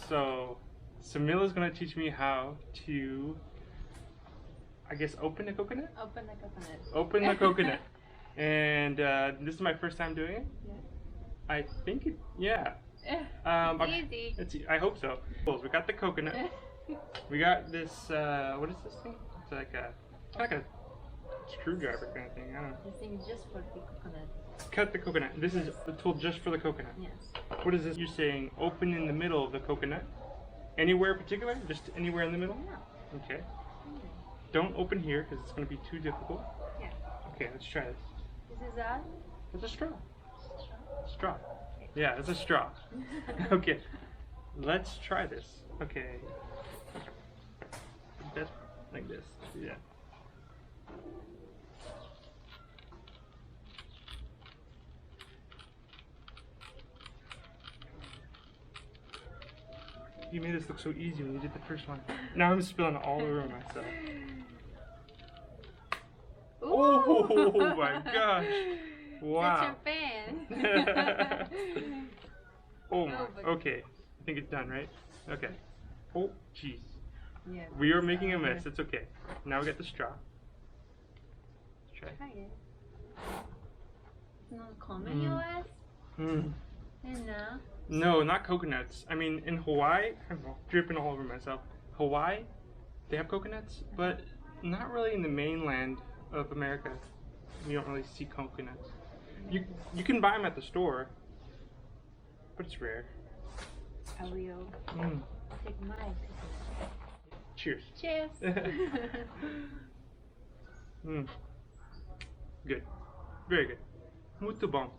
So, Samila's gonna teach me how to, I guess, open a coconut? Open the coconut. Open the coconut. And this is my first time doing it? Yeah. I think it, yeah. It's easy. I hope so. We got the coconut. We got this, what is this thing? It's like a screwdriver kind of thing. I don't know. This thing is just for the coconut. Cut the coconut. This is the tool just for the coconut. Yes. What is this? You're saying open in the middle of the coconut? Anywhere in particular? Just anywhere in the middle? Yeah. Okay. Don't open here because it's going to be too difficult. Yeah. Okay, let's try this. This is that? It's a straw. Straw. Yeah, it's a straw. Okay. Let's try this. Okay. Just like this. Yeah. You made this look so easy when you did the first one. Now I'm spilling all over myself. Ooh. Oh my gosh! Wow. Such a fan. Oh my. Okay. I think it's done, right? Okay. Oh, jeez. Yeah, We are making a mess. It's okay. Now we got the straw. Let's try. Try it. It's not common US? Mm. And now? No, not coconuts. I mean, in Hawaii, I'm dripping all over myself. Hawaii, they have coconuts, but not really in the mainland of America. You don't really see coconuts. You can buy them at the store, but it's rare. I will take my coconut. Cheers. Cheers. Good. Very good. Muito bom.